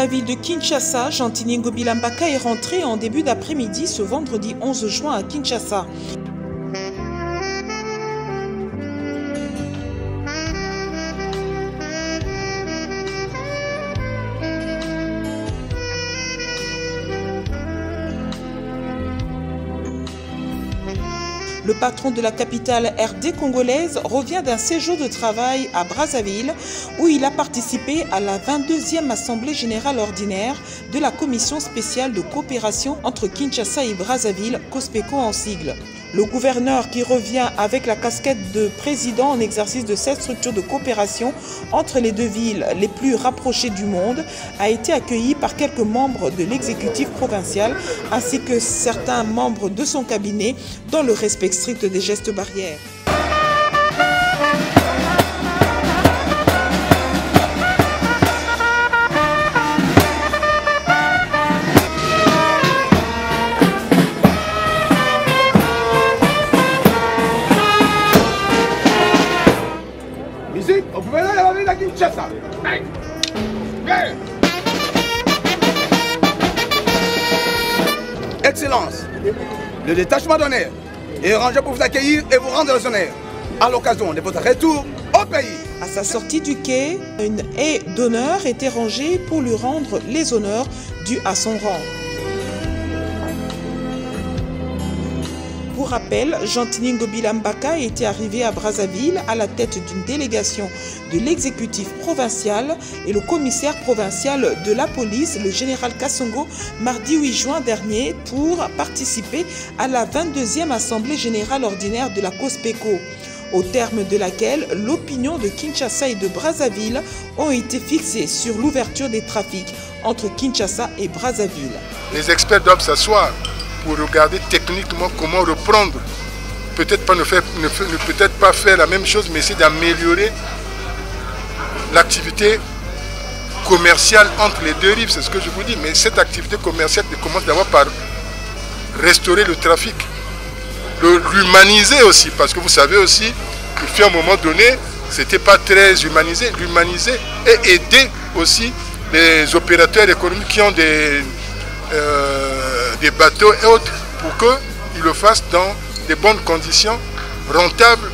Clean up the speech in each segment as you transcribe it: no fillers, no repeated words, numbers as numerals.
la ville de Kinshasa, Gentini Ngobila Mbaka est rentré en début d'après-midi ce vendredi 11 juin à Kinshasa. Le patron de la capitale RD congolaise revient d'un séjour de travail à Brazzaville où il a participé à la 22e Assemblée générale ordinaire de la Commission spéciale de coopération entre Kinshasa et Brazzaville, COSPECO en sigle. Le gouverneur qui revient avec la casquette de président en exercice de cette structure de coopération entre les deux villes les plus rapprochées du monde a été accueilli par quelques membres de l'exécutif provincial ainsi que certains membres de son cabinet dans le respect strict des gestes barrières. Ici, au gouverneur de la ville de Kinshasa. Excellence, le détachement d'honneur est rangé pour vous accueillir et vous rendre les honneurs à l'occasion de votre retour au pays. À sa sortie du quai, une haie d'honneur était rangée pour lui rendre les honneurs dus à son rang. Pour rappel, Gentini Ngobila Mbaka était arrivé à Brazzaville à la tête d'une délégation de l'exécutif provincial et le commissaire provincial de la police, le général Kassongo, mardi 8 juin dernier pour participer à la 22e Assemblée générale ordinaire de la COSPECO, au terme de laquelle l'opinion de Kinshasa et de Brazzaville ont été fixées sur l'ouverture des trafics entre Kinshasa et Brazzaville. Les experts doivent s'asseoir pour regarder techniquement comment reprendre. Peut-être pas faire la même chose, mais essayer d'améliorer l'activité commerciale entre les deux rives, c'est ce que je vous dis. Mais cette activité commerciale commence d'abord par restaurer le trafic, l'humaniser aussi, parce que vous savez aussi, il fait un moment donné, c'était pas très humanisé, l'humaniser et aider aussi les opérateurs économiques qui ont des bateaux et autres pour qu'ils le fassent dans des bonnes conditions, rentables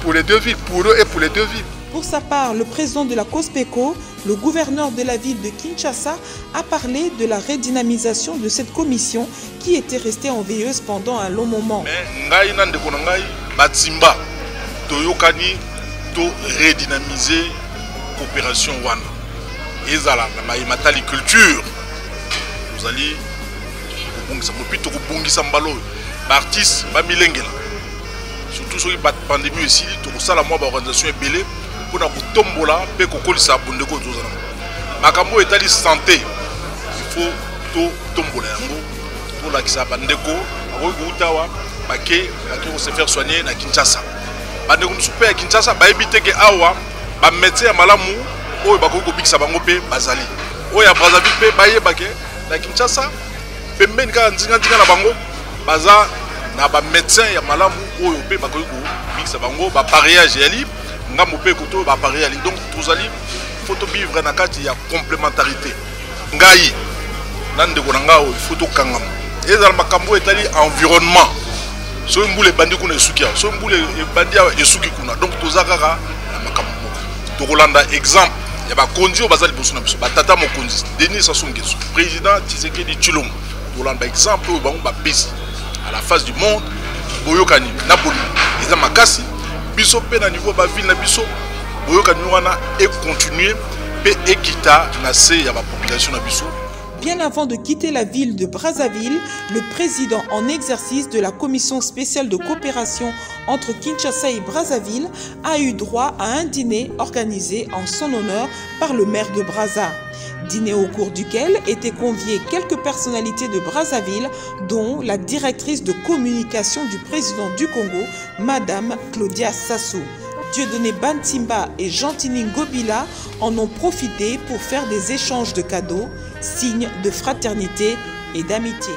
pour les deux villes, pour eux et pour les deux villes. Pour sa part, le président de la COSPECO, le gouverneur de la ville de Kinshasa, a parlé de la redynamisation de cette commission qui était restée en veilleuse pendant un long moment. Mais Batsimba, Toyokani, to redynamiser coopération wana. Ezala na maimatali culture. Vous allez artistes surtout sur la pandémie aussi, tout ça la organisation est belée pour la tombola pe kokolisa bondeko tozana. Makambo etali santé, il faut to tombola yango pour la kisa bandeko akoutawa bake se faire soigner na Kinshasa. Bandeko msupe à Kinshasa ba ebite ke awa ba médecin malamu oyo bakoko bikisa bango pe bazali. Oya Brazzaville pe baye bake na Kinshasa pembeni ka nzinga na bango baza na ba médecin ya malamu oyo pe bakoki ko mixa bango ba pariage ya li ngambo pe koto ba pariage donc tozali photo vivre na kati ya complémentarité ngai nande ko ngao photo kangam ezala makambo etali environnement so mbule bandi kuna esuki so mbule bandi esuki kuna donc tozakaka na makambo to kolanda exemple ya ba konzi bazali boso na biso batata mokonzi Denis Sassou Nguesso président Tshisekedi Tshilombo Tolanda exemple où on va baisser à la face du monde, Boyokani, Napoli, ils ont makasi, biso pe na niveau ba ville na biso, Boyokani wana et continuer pe ekita na se ya ba population na biso. Bien avant de quitter la ville de Brazzaville, le président en exercice de la commission spéciale de coopération entre Kinshasa et Brazzaville a eu droit à un dîner organisé en son honneur par le maire de Brazza. Dîner au cours duquel étaient conviées quelques personnalités de Brazzaville, dont la directrice de communication du président du Congo, Madame Claudia Sassou. Dieudonné Bantimba et Gentini Ngobila en ont profité pour faire des échanges de cadeaux, signe de fraternité et d'amitié.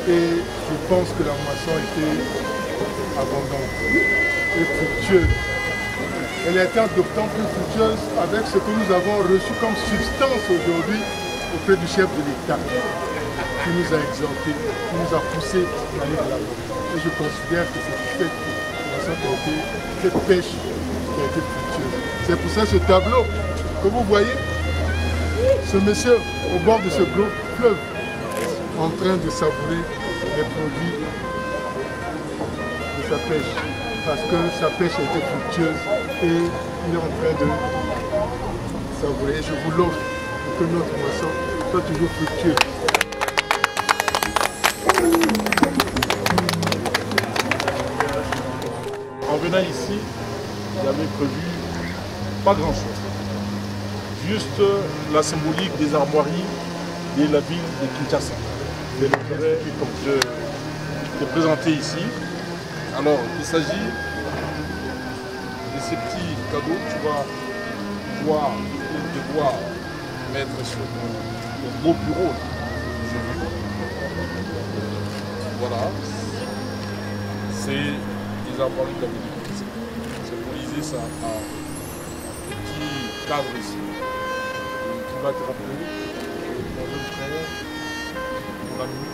Et je pense que la moisson était abondante et fructueuse. elle a été d'autant plus fructueuse avec ce que nous avons reçu comme substance aujourd'hui auprès du chef de l'État, qui nous a exhortés, qui nous a poussés à aller de l'avant. Et je considère que c'est cette pêche qui a été fructueuse. C'est pour ça ce tableau que vous voyez, ce monsieur au bord de ce gros fleuve, en train de savourer les produits de sa pêche. Parce que sa pêche a été fructueuse et il est en train de savourer. Je vous l'offre pour que notre moisson soit toujours fructueux. En venant ici, j'avais prévu pas grand chose. Juste la symbolique des armoiries de la ville de Kinshasa. C'est l'intérêt de présenter ici. Alors, il s'agit de ces petits cadeaux que tu vas pouvoir devoir mettre sur ton beau bureau. Voilà. C'est des armoiries de la ville de Kinshasa. Symboliser ça à un petit cadre ici qui va te rappeler mon jeune frère, mon ami.